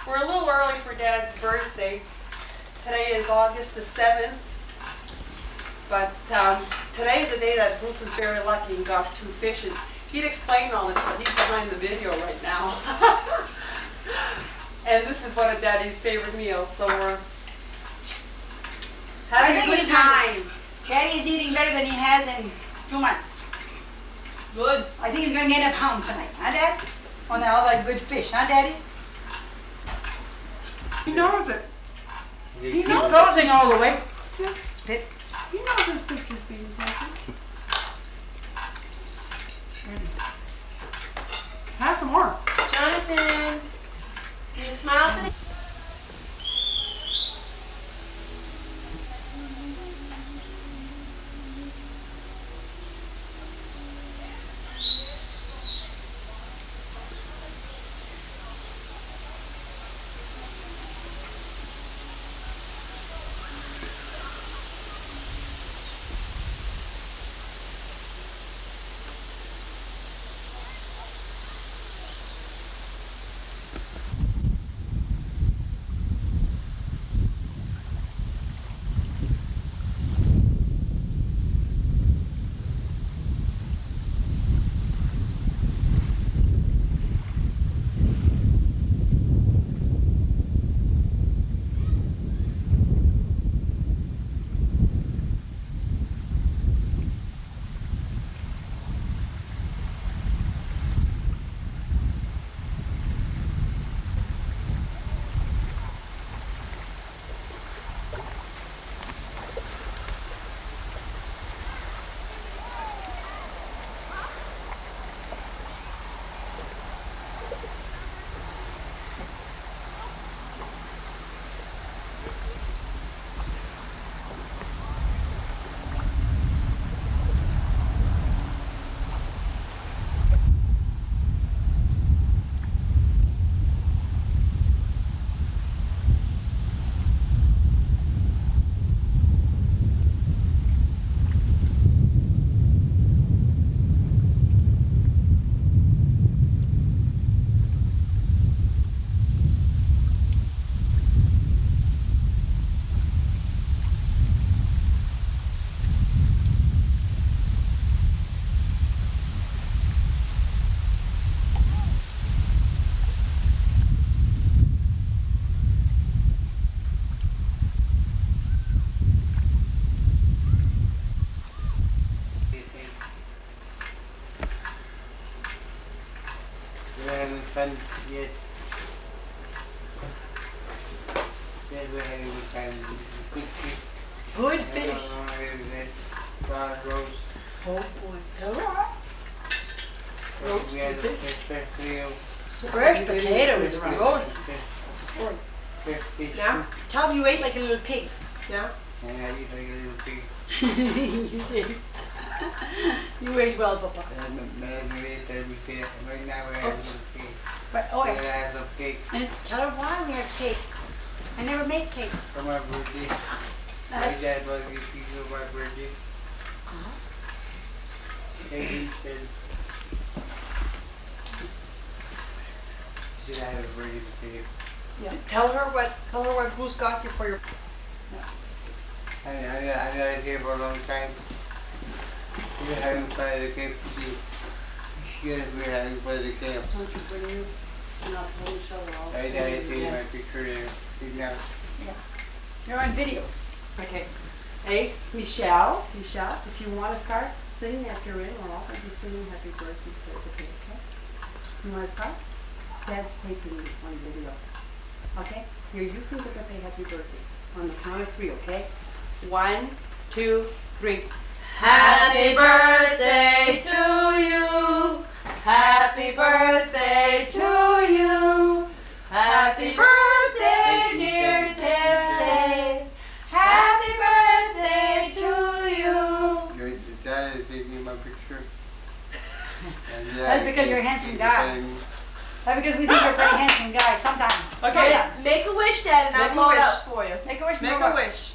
We're a little early for Dad's birthday. Today is August the 7th. But today's a day that Bruce was very lucky and got 2 fishes. He'd explain all this, but he's behind the video right now. And this is one of Daddy's favorite meals, so we're having a good time. Daddy is eating better than he has in 2 months. Good. I think he's going to gain a pound tonight, huh, Dad? On all that good fish, huh, Daddy? He knows it. He's not closing all the way. Yeah. Spit. He knows his picture's being taken. Have some more. Jonathan, you smile today? Yes. Yes, we're having a good time. Good fish. Good fish. Roast. Oh boy. Hello. We had a fresh grill. Fresh potatoes, roast. Fresh fish. Yeah? Tell him you ate like a little pig. Yeah? And I eat like a little pig. You did. You ate well, Papa. And right now we're having a cake. But, oh, We're gonna have some cake and tell her why we have cake. I never make cake. for my birthday. My That's, dad bought me a piece for my birthday. And he said, should I have a birthday cake? Tell her what Bruce got you for your. I know it's here for a long time. We're having fun at the camp too. Yes, we're having fun at the camp. Don't you bring this? And I'll tell Michelle all. I see my picture there. See now. you're on video. Okay. Hey, Michelle, if you want to start singing after you're in, or I'll be singing happy birthday for the cake, okay? You want to start? Dad's taking this on video. Okay? You're using the birthday happy birthday. On the count of 3, okay? 1, 2, 3. Happy birthday to you. Happy birthday to you. Happy birthday, dear Daddy. Happy birthday to you. Your dad is taking my picture. That's because you're a handsome guy. That's because we think you're a pretty handsome guy sometimes. Okay, So, yeah. make a wish, Dad, and I'll Make a blow it wish. up for you. Make a wish. Make Move a up. wish.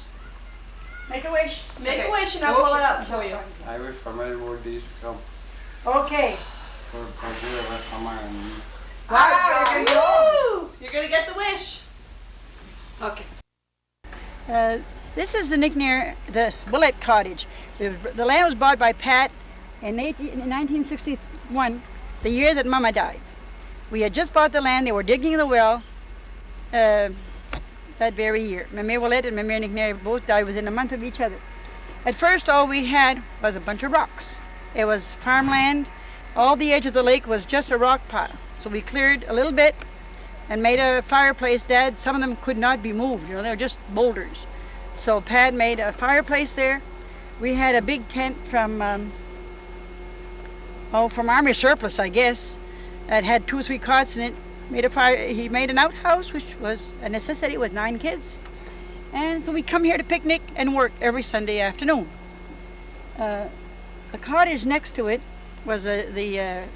Make a wish. Make Okay. a wish, and I'll blow it up for you. I wish for many more days to come. Okay. For good of us, come on. Wow, there you go. Woo! You're gonna get the wish. Okay. This is the nickname, the Ouellette Cottage. The land was bought by Pat in 1961, the year that Mama died. We had just bought the land, they were digging the well that very year. Mama Ouellette and Mama nickname both died within a month of each other. At first, all we had was a bunch of rocks. It was farmland. All the edge of the lake was just a rock pile. So we cleared a little bit and made a fireplace. Dad, some of them could not be moved, you know, they were just boulders. So Pat made a fireplace there. We had a big tent from Army surplus, I guess. It had 2 or 3 cots in it. He made an outhouse, which was a necessity with 9 kids. And so we come here to picnic and work every Sunday afternoon. The cottage next to it was the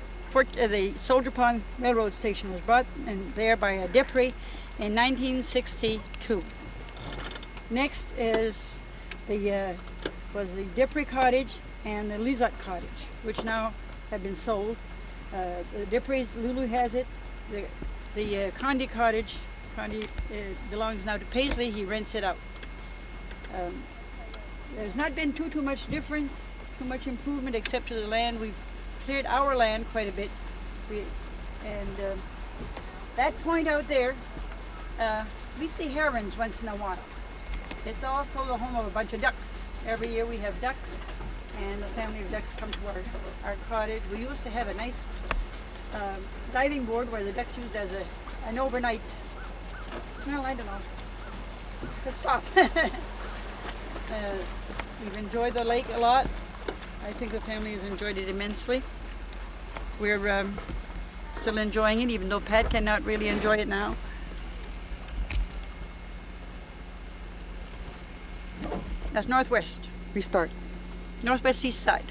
Soldier Pond Railroad Station was brought in there by a Deputy in 1962. Next is was the Deputy Cottage and the Lizotte Cottage, which now have been sold. The Deputy's, Lulu has it. The Condi Cottage, belongs now to Paisley. He rents it out. There's not been too much difference, too much improvement, except to the land. We've cleared our land quite a bit. That point out there, we see herons once in a while. It's also the home of a bunch of ducks. Every year we have ducks, and a family of ducks come to our cottage. We used to have a nice diving board where the ducks used as an overnight. Well, I don't know. Let's stop. We've enjoyed the lake a lot. I think the family has enjoyed it immensely. We're still enjoying it, even though Pat cannot really enjoy it now. That's northwest. Restart. Northwest east side.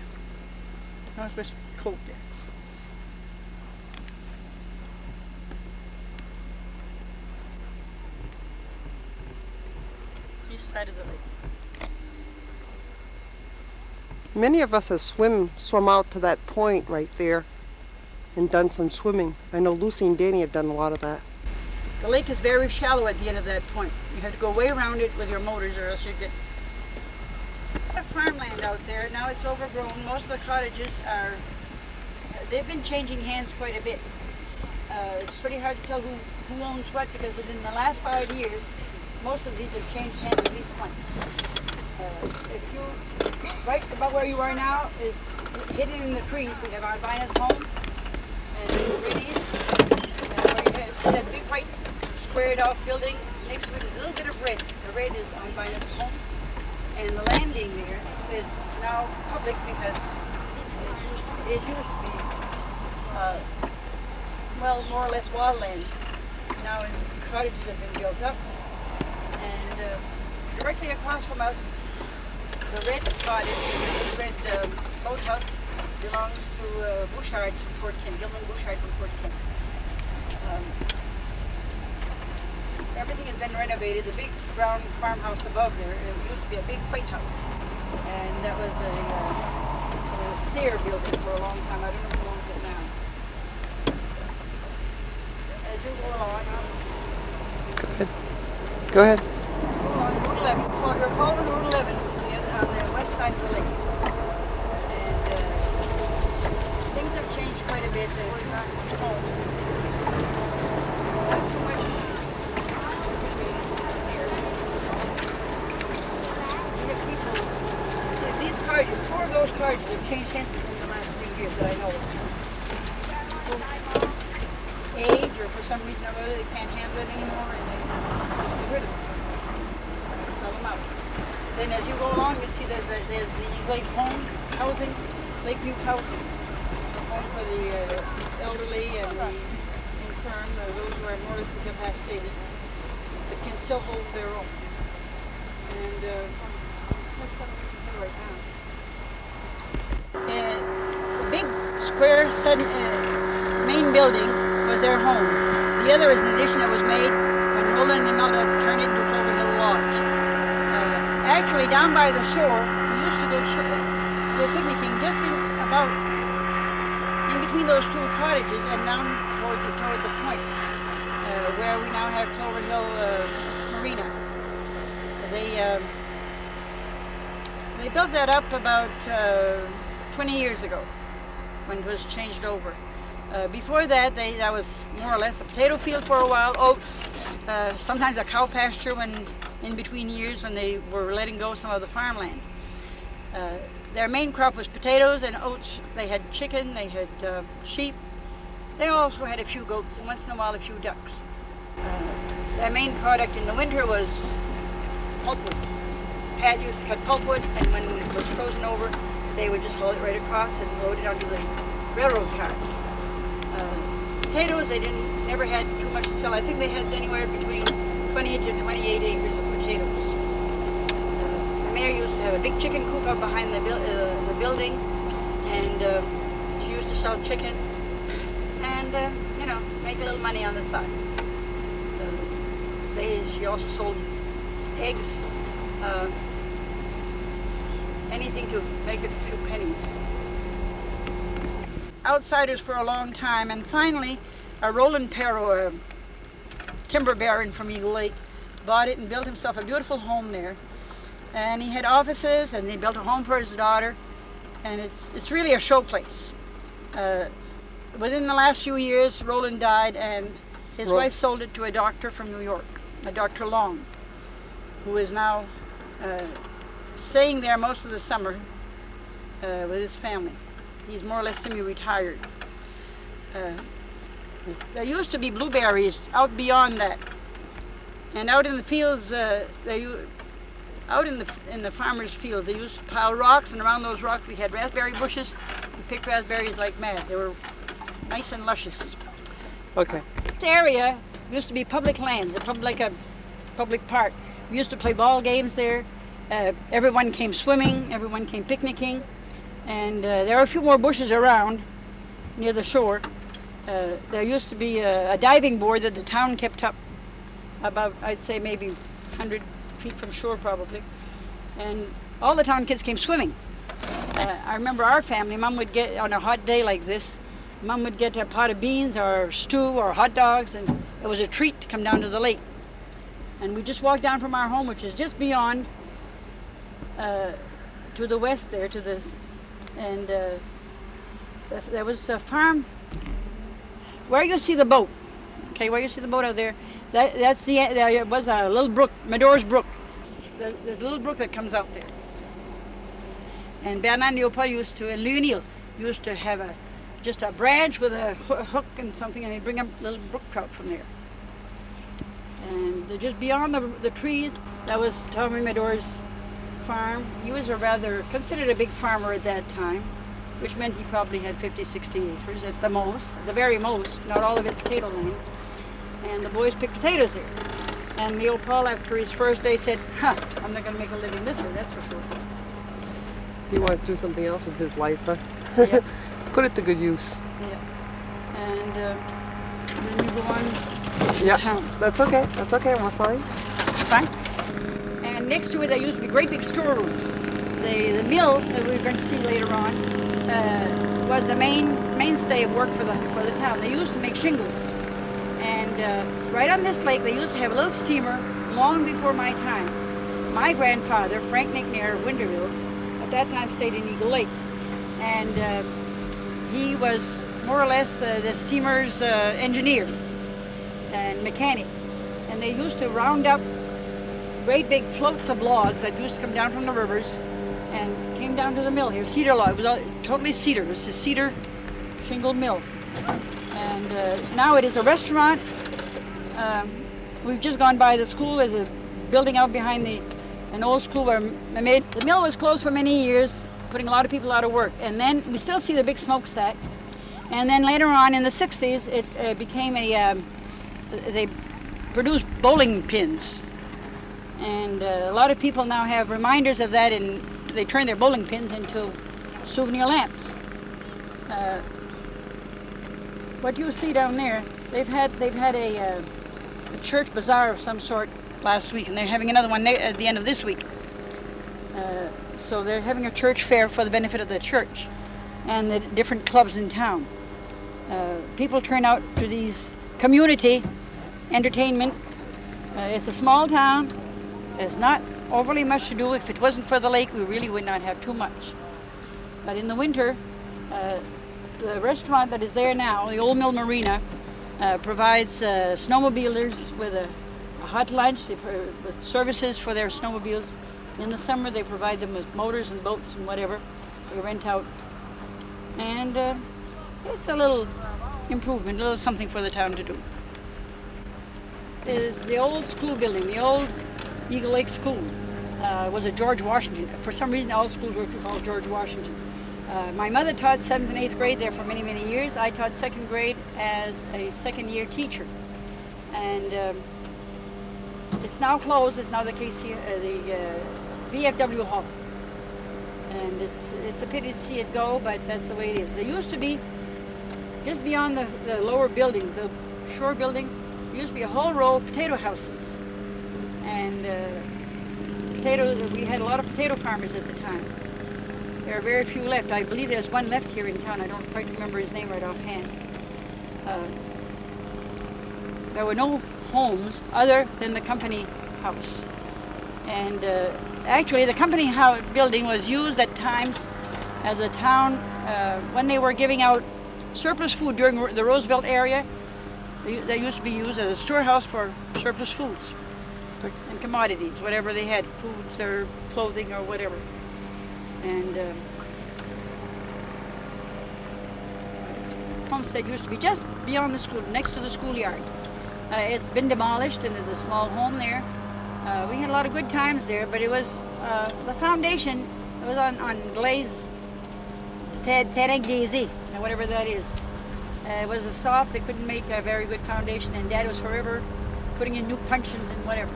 Northwest coast there. East side of the lake. Many of us have swum out to that point right there and done some swimming. I know Lucy and Danny have done a lot of that. The lake is very shallow at the end of that point. You have to go way around it with your motors or else you get farmland out there. Now it's overgrown. Most of the cottages they've been changing hands quite a bit. It's pretty hard to tell who owns what, because within the last 5 years, most of these have changed hands at least once. Right about where you are now is hidden in the trees. We have our Vina's home and Bernice. Where you see that big white squared off building, next to it is a little bit of red. The red is on Vina's home. And the landing there is now public because it used to be, well, more or less wild land. Now cottages have been built up. And directly across from us, the red cottage, the red boathouse, belongs to Bouchards from Fort Kent, Gilman Bouchard from Fort Kent. Everything has been renovated. The big brown farmhouse above there, it used to be a big white house. And that was the Sear building for a long time. I don't know who owns it now. As you go along, Go ahead. on Route 11, well, you're following Route 11 on the west side of the lake. And things have changed quite a bit. There's not homes. Not too much space here. We have people, see these cottages, 2 of those cottages have changed hands in the last 3 years that I know of. Age, or for some reason or other they can't handle it anymore, and they just get rid of them. Sell them out. Then as you go along, you see there's the Lake Home housing, Lakeview housing, a home for the elderly and the infirm, those who are more or less incapacitated, but can still hold their own. And that's what I'm doing right now. The big square main building was their home. The other is an addition that was made when Roland and Imelda turned it into Clover Hill Lodge. Actually, down by the shore, we used to go picnicking just in between those two cottages and down toward the point where we now have Clover Hill Marina. They built that up about 20 years ago when it was changed over. Before that, that was more or less a potato field for a while, oats, sometimes a cow pasture when in between years when they were letting go some of the farmland. Their main crop was potatoes and oats. They had chicken, they had sheep. They also had a few goats and once in a while a few ducks. Their main product in the winter was pulpwood. Pat used to cut pulpwood, and when it was frozen over, they would just haul it right across and load it onto the railroad cars. Potatoes, they never had too much to sell. I think they had anywhere between 20 to 28 acres of potatoes. The mayor used to have a big chicken coop up behind the building, and she used to sell chicken and, you know, make a little money on the side. She also sold eggs, anything to make a few pennies. Outsiders for a long time, and finally Roland Perro, a timber baron from Eagle Lake, bought it and built himself a beautiful home there. And he had offices, and he built a home for his daughter, and it's really a show place. Within the last few years, Roland died, and his wife sold it to a doctor from New York, a Dr. Long, who is now staying there most of the summer with his family. He's more or less semi-retired. There used to be blueberries out beyond that, and out in the fields, out in the farmers' fields, they used to pile rocks, and around those rocks we had raspberry bushes. We picked raspberries like mad. They were nice and luscious. Okay. This area used to be public lands, like a public park. We used to play ball games there. Everyone came swimming, everyone came picnicking, and there are a few more bushes around near the shore. There used to be a diving board that the town kept up about, I'd say maybe 100 feet from shore probably, and all the town kids came swimming. I remember our family, Mom would get, on a hot day like this, Mom would get a pot of beans or stew or hot dogs, and it was a treat to come down to the lake. And we just walked down from our home, which is just beyond, to the west there, to this, and there was a farm, where you see the boat, okay, where you see the boat out there, there was a little brook, Medore's Brook. There's a little brook that comes out there. And Bernard Leopold used to, and Leonil used to have just a branch with a hook and something, and he'd bring up little brook trout from there. And just beyond the trees, that was Tommy Medore's farm. He was considered a big farmer at that time, which meant he probably had 50, 60 acres at the most, the very most, not all of it potato land. And the boys picked potatoes there. And Leopold, after his first day, said, I'm not going to make a living this way, that's for sure. He wanted to do something else with his life, huh? Yeah. Put it to good use. Yeah. And then we go on to Yeah, town. that's okay, we're fine. Fine. And next to it, there used to be great big storerooms. The mill that we're going to see later on was the mainstay of work for the town. They used to make shingles. And right on this lake, they used to have a little steamer long before my time. My grandfather, Frank Nicknair of Winterville, at that time stayed in Eagle Lake. And he was more or less the steamer's engineer and mechanic. And they used to round up great big floats of logs that used to come down from the rivers and came down to the mill here, cedar log. It was all, totally cedar. It was a cedar shingled mill. And now it is a restaurant. We've just gone by the school. There's a building out behind an old school where the mill was closed for many years, putting a lot of people out of work. And then we still see the big smokestack. And then later on in the 60s, it became they produced bowling pins. And a lot of people now have reminders of that, and they turn their bowling pins into souvenir lamps. What you see down there, they've had a church bazaar of some sort last week, and they're having another one at the end of this week. So they're having a church fair for the benefit of the church and the different clubs in town. People turn out to these community entertainment. It's a small town. There's not overly much to do. If it wasn't for the lake, we really would not have too much. But in the winter, the restaurant that is there now, the Old Mill Marina, provides snowmobilers with a hot lunch, with services for their snowmobiles. In the summer, they provide them with motors and boats and whatever they rent out. And it's a little improvement, a little something for the town to do. Is the old school building, the old Eagle Lake School. Was a George Washington. For some reason, all schools were called George Washington. My mother taught 7th and 8th grade there for many, many years. I taught 2nd grade as a second-year teacher. And it's now closed. It's now the VFW Hall. And it's a pity to see it go, but that's the way it is. There used to be, just beyond the lower buildings, the shore buildings, there used to be a whole row of potato houses. And we had a lot of potato farmers at the time. There are very few left. I believe there's one left here in town. I don't quite remember his name right offhand. There were no homes other than the company house. And actually the company house building was used at times as a town, when they were giving out surplus food during the Roosevelt area. They used to be used as a storehouse for surplus foods and commodities, whatever they had, foods or clothing or whatever. And homestead used to be just beyond the school, next to the schoolyard. It's been demolished and there's a small home there. We had a lot of good times there, but it was, the foundation, it was on glaze, terre glazée, whatever that is. It was a soft, they couldn't make a very good foundation, and Dad was forever putting in new puncheons and whatever.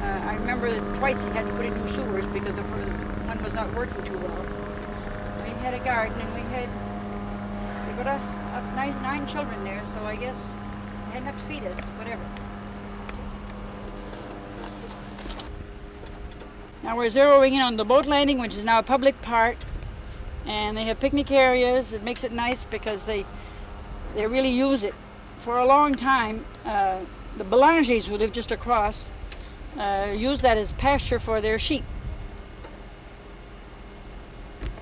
I remember that twice he had to put in new sewers because the one was not working too well. We had a garden and we got us 9 children there, so I guess they had enough to feed us, whatever. Now we're zeroing in on the boat landing, which is now a public park, and they have picnic areas. It makes it nice because they really use it. For a long time, the Belangers, who live just across, used that as pasture for their sheep.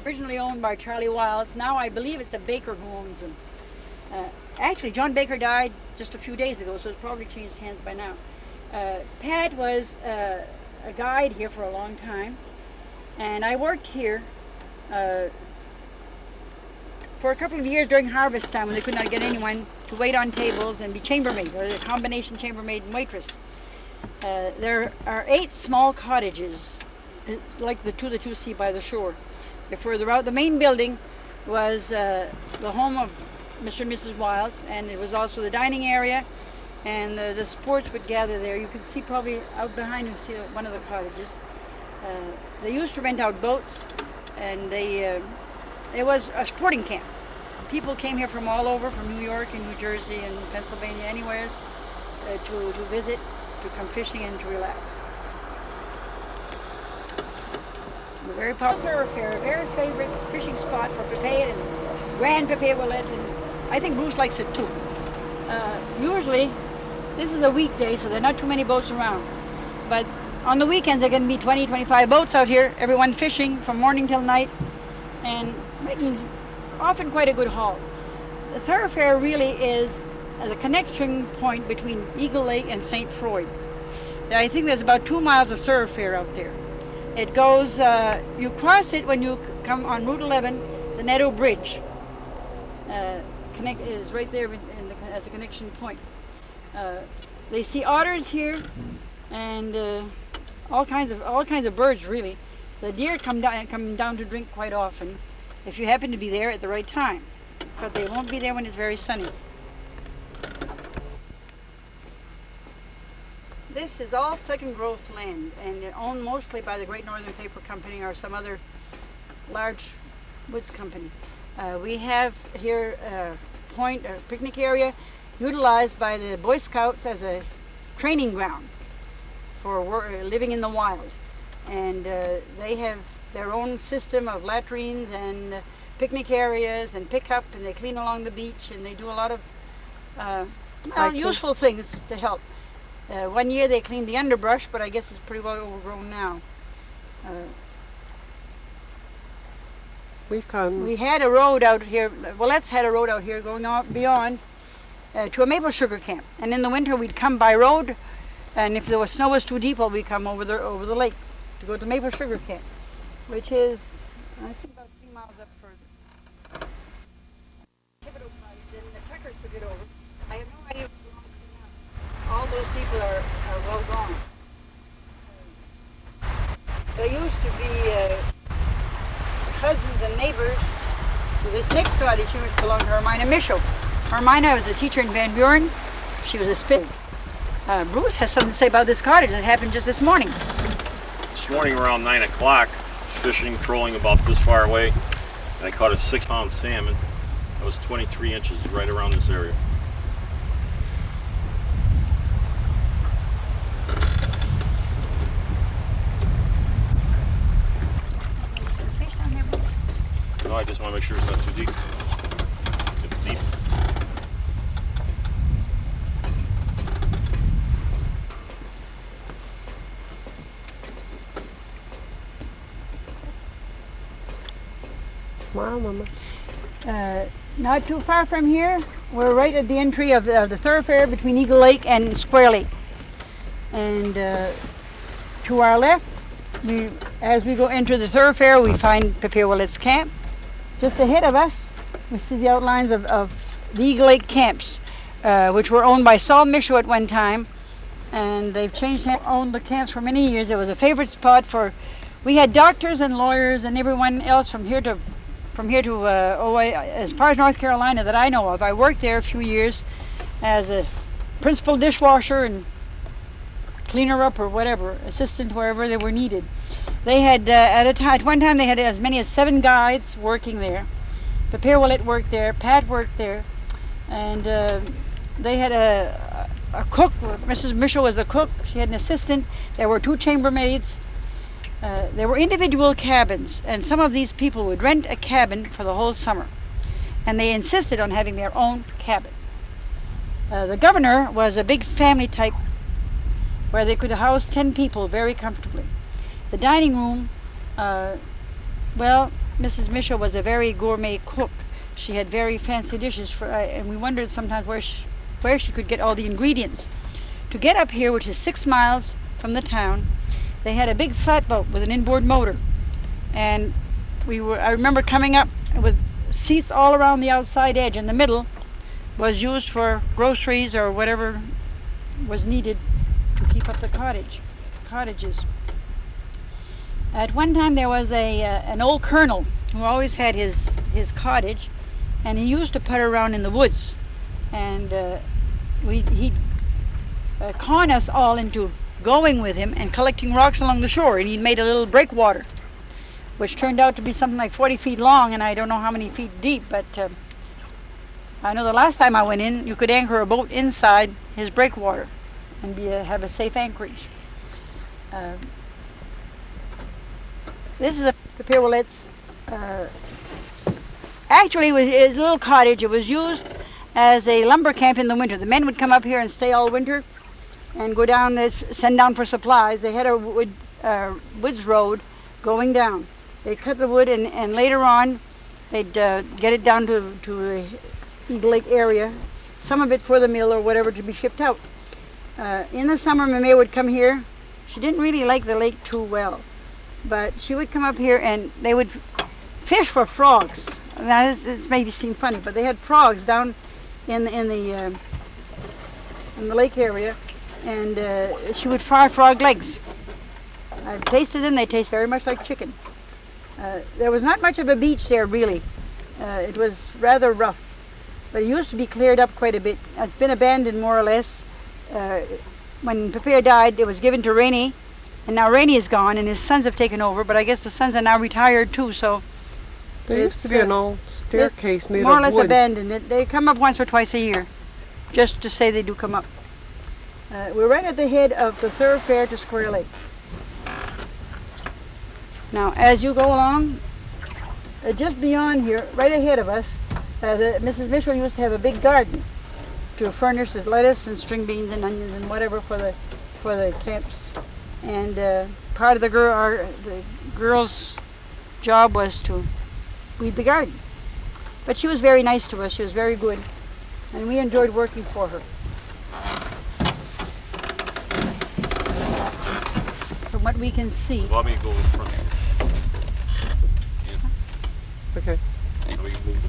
Originally owned by Charlie Wiles. Now I believe it's a Baker who owns them. Actually, John Baker died just a few days ago, so it's probably changed hands by now. Pat was a guide here for a long time, and I worked here for a couple of years during harvest time when they could not get anyone to wait on tables and be chambermaid, or a combination chambermaid and waitress. There are 8 small cottages, like the two that you see by the shore. They're further out. The main building was the home of Mr. and Mrs. Wiles, and it was also the dining area, and the sports would gather there. You can see probably out behind you, see one of the cottages. They used to rent out boats, and it was a sporting camp. People came here from all over, from New York and New Jersey and Pennsylvania, anywheres, to visit, to come fishing and to relax. A very popular thoroughfare, a very favorite fishing spot for Pepé and Grand Pepé Ouellette, and I think Bruce likes it too. Usually, this is a weekday, so there are not too many boats around. But on the weekends, there can be 20, 25 boats out here, everyone fishing from morning till night, and making often quite a good haul. The thoroughfare really is the connection point between Eagle Lake and St. Croix. I think there's about 2 miles of thoroughfare out there. It goes, you cross it when you come on Route 11, the Netto Bridge. Is right there as a connection point. They see otters here, and all kinds of birds really. The deer come down to drink quite often, if you happen to be there at the right time. But they won't be there when it's very sunny. This is all second growth land, and owned mostly by the Great Northern Paper Company or some other large woods company. We have here a picnic area utilized by the Boy Scouts as a training ground for living in the wild. And they have their own system of latrines and picnic areas and pick up, and they clean along the beach, and they do a lot of Hiking. useful things to help. One year they cleaned the underbrush, but I guess it's pretty well overgrown now. We've come. We had a road out here, Ouellette's had a road out here going on beyond to a maple sugar camp. And in the winter we'd come by road, and if the snow was too deep, well, we'd come over the lake to go to maple sugar camp, which is, I think, about 3 miles up further. Then the truckers took it over. I have no idea what belongs to now. All those people are well gone. There used to be cousins and neighbors to this next cottage here, which belonged to Hermina Michaud. Hermina was a teacher in Van Buren. She was a spit. Bruce has something to say about this cottage that happened just this morning. This morning around 9 o'clock, fishing, trolling about this far away, and I caught a 6-pound salmon that was 23 inches right around this area. No, I just want to make sure it's not too deep. It's deep. Smile, Mama. Not too far from here, we're right at the entry of the thoroughfare between Eagle Lake and Square Lake. And to our left, as we go enter the thoroughfare, we find Pat Ouellette's camp. Just ahead of us, we see the outlines of the Eagle Lake camps, which were owned by Saul Michaud at one time, and they've changed hands, owned the camps for many years. It was a favorite spot for, we had doctors and lawyers and everyone else from here to as far as North Carolina that I know of. I worked there a few years as a principal dishwasher and cleaner up or whatever, assistant wherever they were needed. They had, at one time they had as many as 7 guides working there. Pat Ouellette worked there, Pat worked there, and they had a cook. Mrs. Michaud was the cook. She had an assistant. There were 2 chambermaids. There were individual cabins, and some of these people would rent a cabin for the whole summer, and they insisted on having their own cabin. The governor was a big family type where they could house 10 people very comfortably. The dining room, well, Mrs. Michaud was a very gourmet cook. She had very fancy dishes, and we wondered sometimes where she could get all the ingredients. To get up here, which is 6 miles from the town, they had a big flatboat with an inboard motor, and I remember coming up with seats all around the outside edge, and the middle was used for groceries or whatever was needed to keep up the cottages. At one time there was an old colonel who always had his cottage, and he used to putter around in the woods, and he'd con us all into going with him and collecting rocks along the shore, and he'd made a little breakwater, which turned out to be something like 40 feet long, and I don't know how many feet deep, but I know the last time I went in, you could anchor a boat inside his breakwater and have a safe anchorage. This is Pat Ouellette's. Actually, it was his little cottage. It was used as a lumber camp in the winter. The men would come up here and stay all winter and go down, send down for supplies. They had a woods road going down. They'd cut the wood, and later on they'd get it down to the Eagle Lake area, some of it for the mill or whatever to be shipped out. In the summer, Mame would come here. She didn't really like the lake too well, but she would come up here and they would fish for frogs. Now this maybe seem funny, but they had frogs down in the lake area, and she would fry frog legs. I've tasted them. They taste very much like chicken. There was not much of a beach there, really. It was rather rough, but it used to be cleared up quite a bit. It's been abandoned more or less. When Pat died, it was given to Rainey, and now Rainey is gone, and his sons have taken over, but I guess the sons are now retired too, so There used to be an old staircase made of wood. more or less abandoned. They come up once or twice a year, just to say they do come up. We're right at the head of the thoroughfare to Square Lake. Now, as you go along, just beyond here, right ahead of us, Mrs. Mitchell used to have a big garden to furnish with lettuce and string beans and onions and whatever for the camps. And part of the girls' job was to weed the garden. But she was very nice to us. She was very good, and we enjoyed working for her. From what we can see. Want me to go in front? Okay. Or we can move the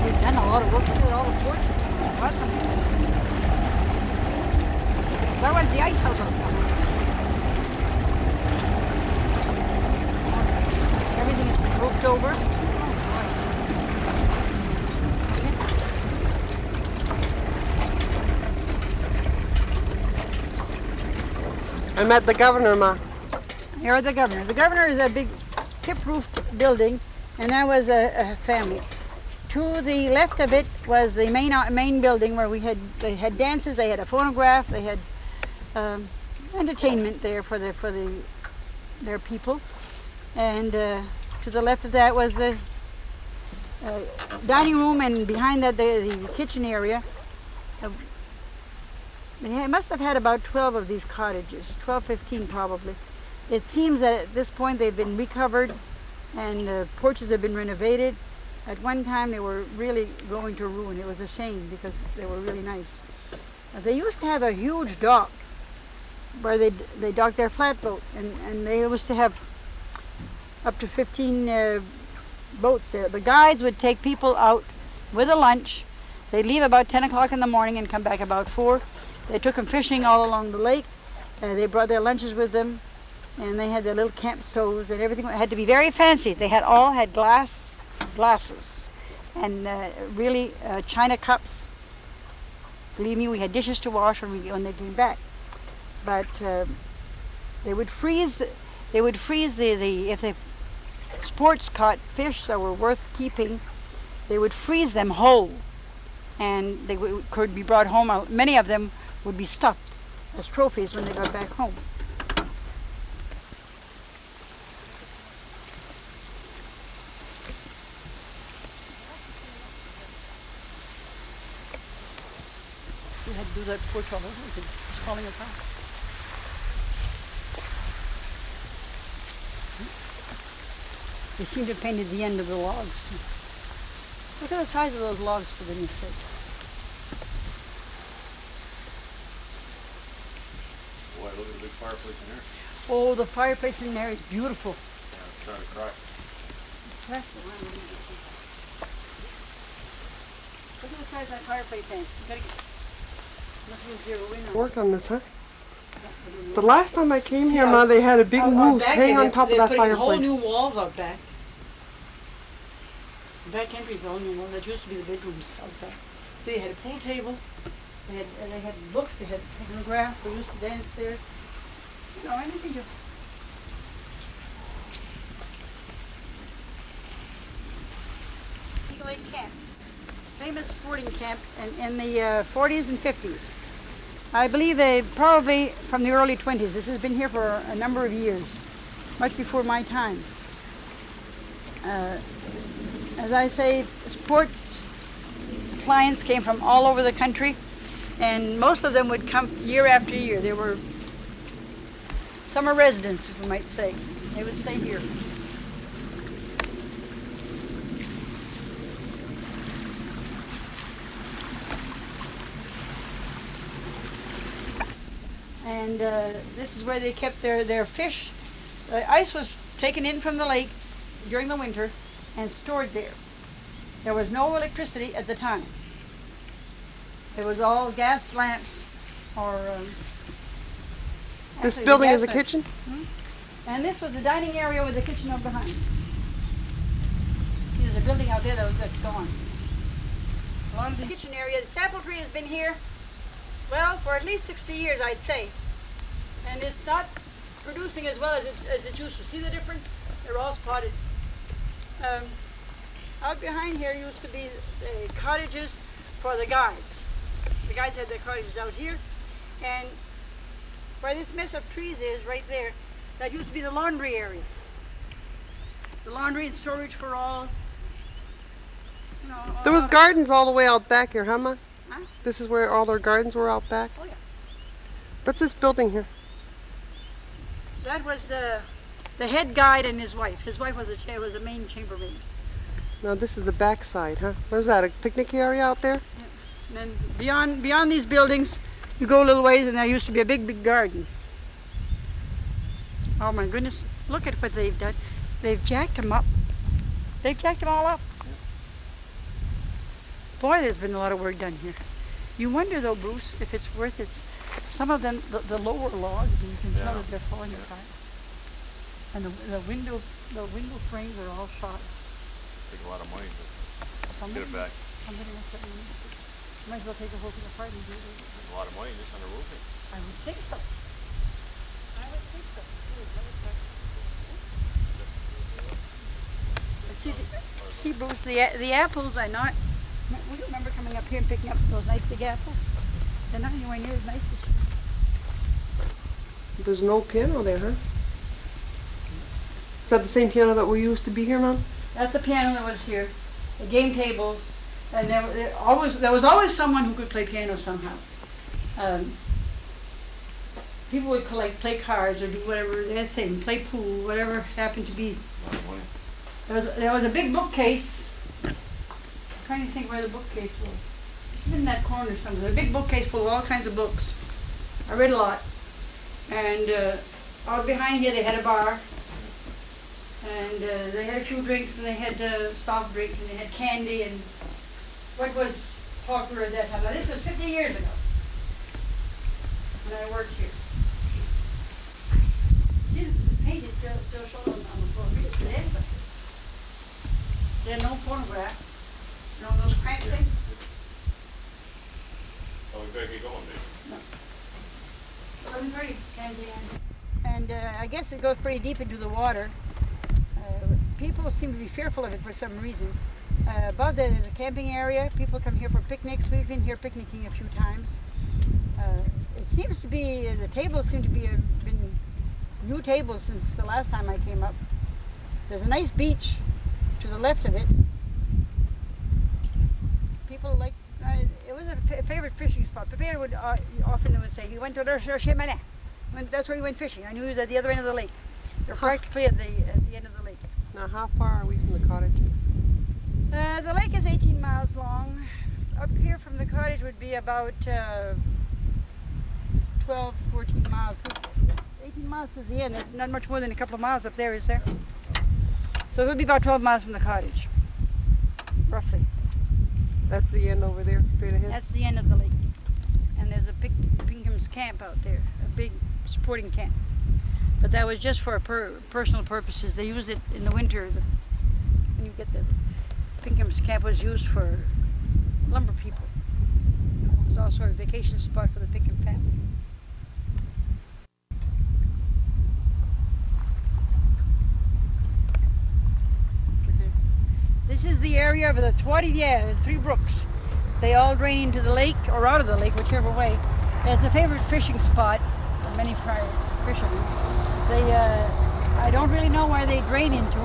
They've done a lot of work with all the porches. Awesome. Otherwise, the ice house would have come. Everything is roofed over. I met the governor, Ma. You're the governor. The governor is a big hip-roofed building, and that was a family. To the left of it was the main building where they had dances, they had a phonograph, they had entertainment there for their people, and to the left of that was the dining room, and behind that the kitchen area. They must have had about 12 of these cottages, 12, 15 probably. It seems that at this point they've been recovered and the porches have been renovated. At one time they were really going to ruin. It was a shame because they were really nice. They used to have a huge dock where they docked their flatboat, and they used to have up to 15 boats there. The guides would take people out with a lunch. They'd leave about 10 o'clock in the morning and come back about 4. They took them fishing all along the lake. They brought their lunches with them, and they had their little camp stoves and everything. It had to be very fancy. They all had glasses and really china cups. Believe me, we had dishes to wash when they came back. But they would freeze. They would freeze if the sports caught fish that were worth keeping. They would freeze them whole, and they could be brought home. Many of them would be stuffed as trophies when they got back home. We had to do that porch all over. It was falling apart. They seem to have painted the end of the logs too. Look at the size of those logs, for goodness sakes. Boy, look at the big fireplace in there. Oh, the fireplace in there is beautiful. Yeah, it's trying to crack. Look at the size of that fireplace, Anne. You gotta get. Nothing zero in on. Work on this, huh? The last time I came here, Ma, they had a big moose hang on top of that They put whole fireplace. new walls out back. The back entry is all new walls. That used to be the bedrooms out back. So they had a pool table. They had books. They had photograph. They used to dance there. You know, anything you. Ouellette Camps, famous sporting camp in the 40s and 50s. I believe probably from the early 20s. This has been here for a number of years, much before my time. As I say, sports clients came from all over the country, and most of them would come year after year. They were summer residents, if we might say. They would stay here. And this is where they kept their fish. The ice was taken in from the lake during the winter and stored there. There was no electricity at the time. It was all gas lamps or... This actually, building the is a gas lamps. kitchen? And this was the dining area with the kitchen up behind. There's a building out there that's gone. Along the kitchen area, the apple tree has been here, well, for at least 60 years, I'd say. And it's not producing as well as it used to. See the difference? They're all spotted. Out behind here used to be the cottages for the guides. The guides had their cottages out here, And where this mess of trees is right there, that used to be the laundry area. The laundry and storage for all, you know. There was gardens all the way out back here, huh, Ma? Huh? This is where all their gardens were out back? Oh, yeah. What's this building here? That was the head guide and his wife. His wife was a Maine chambermaid. No, this is the back side, huh? Where's that, a picnic area out there? And then beyond these buildings, you go a little ways and there used to be a big garden. Oh my goodness, look at what they've done. They've jacked them up. They've jacked them all up. Boy, there's been a lot of work done here. You wonder though, Bruce, if it's worth it. Some of them, the lower logs, you can tell that they're falling apart. And the window frames are all shot. Take a lot of money to get it back. Somebody must have money. Might as well take the whole thing apart and do it. A lot of money just on the roofing. I would think so. I would think so. See, Bruce, the apples are not. Would you remember coming up here and picking up those nice big apples? They're not anywhere near as nice as you. There's no piano there, huh? Is that the same piano that we used to be here, Mom? That's the piano that was here. The game tables, and there was always someone who could play piano somehow. People would play cards or do whatever their thing, play pool, whatever happened to be. There was a big bookcase. I'm trying to think where the bookcase was. It's in that corner somewhere. A big bookcase full of all kinds of books. I read a lot. And out behind here they had a bar. And they had a few drinks, and they had soft drink, and they had candy, and what was popular at that time. Now this was 50 years ago when I worked here. See, the paint is still shown on the floor. It's the answer. They had no phonograph. You know those crank things? Oh, we better get going, baby. No. 7:30, candy. And I guess it goes pretty deep into the water. People seem to be fearful of it for some reason. Above there, there's a camping area. People come here for picnics. We've been here picnicking a few times. It seems to be, the tables seem to be been new tables since the last time I came up. There's a nice beach to the left of it. People like, it was a favorite fishing spot. Papa would often say he went to the Cheminée. That's where he went fishing. I knew he was at the other end of the lake. They're practically at the end of the lake. Now, how far are we from the cottage? The lake is 18 miles long. Up here from the cottage would be about 12, 14 miles. 18 miles is the end. There's not much more than a couple of miles up there, is there? So it would be about 12 miles from the cottage, roughly. That's the end over there, straight ahead? That's the end of the lake. And there's a Pinkham's Camp out there, a big sporting camp. But that was just for personal purposes. They use it in the winter. When you get the Pinkham's Camp was used for lumber people. It was also a vacation spot for the Pinkham family. This is the area of the the three brooks. They all drain into the lake or out of the lake, whichever way. It's a favorite fishing spot for many fishermen. I don't really know where they drain into.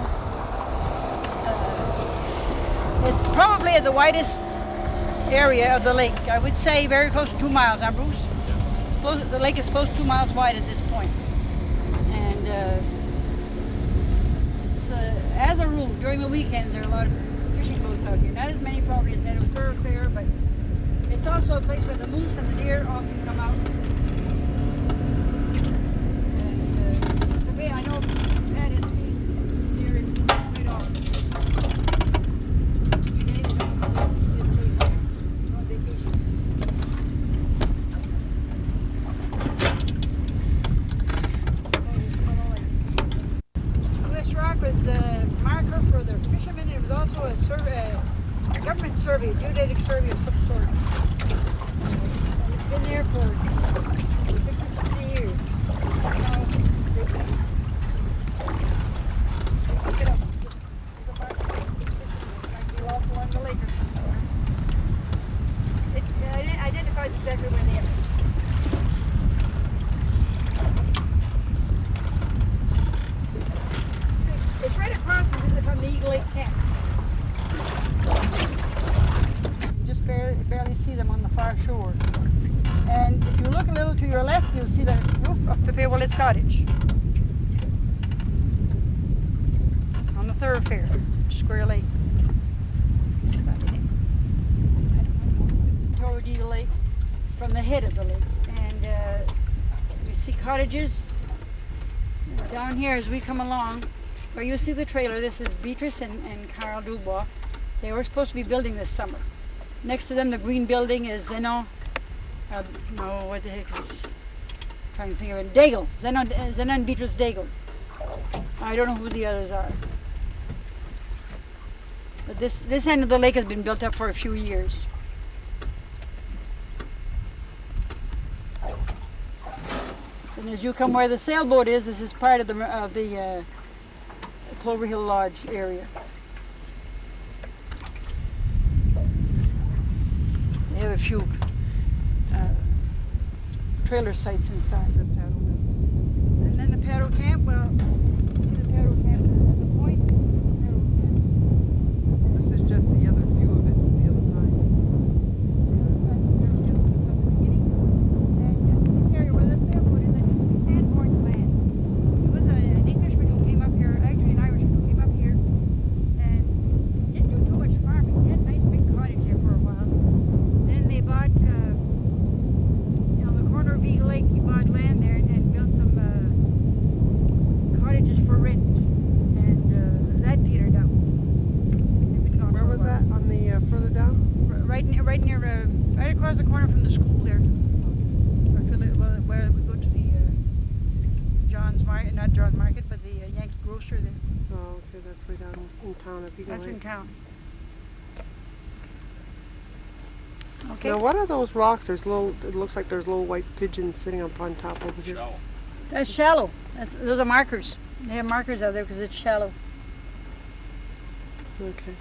It's probably at the widest area of the lake. I would say very close to 2 miles, huh, Bruce? The lake is close to 2 miles wide at this point. And as a rule, during the weekends, there are a lot of fishing boats out here. Not as many probably as Ned Thoroughfare, but it's also a place where the moose and the deer often come out. I know Pat has seen deer in right off. On vacation. This rock was a marker for the fishermen. It was also a government survey, a geodetic survey of some sort. And it's been there for 50, 60 years. Somehow, pick it up. There's a marker. It might be lost along the lake or somewhere. It identifies exactly where they are. cottage on the thoroughfare, Square Lake. That's about it. Toward the lake, from the head of the lake, and you see cottages down here as we come along. Where you see the trailer, this is Beatrice and Carl Dubois. They were supposed to be building this summer. Next to them, the green building is Zenon. No, what the heck is? Trying to think of it. Daigle. Zenon and Beatrice Daigle. I don't know who the others are. But this end of the lake has been built up for a few years. And as you come where the sailboat is, this is part of the Clover Hill Lodge area. They have a few trailer sites inside the paddle mill. And then the paddle camp, well, see the paddle camp at the point? Paddle camp. This is just the other view of it from the other side. The other side of the paddle camp is at the beginning. And just in this area where the sailboat is, that used to be Sanborn's land. It was an Englishman who came up here, actually an Irishman who came up here, and didn't do too much farming. He had a nice big cottage here for a while. Then they bought, on the corner of Eagle Lake, he bought land there and built some cottages for rent. And that petered out. They've been gone Where for a was while. that? On the further down? Right across the corner from the school there. Where we go to the John's Market, not John's Market, but the Yankee Grocer there. Oh, okay, that's way down in town. If you go That's in town. Okay. Now, what are those rocks? There's little. It looks like there's little white pigeons sitting up on top over here. That's shallow. Those are markers. They have markers out there because it's shallow. Okay.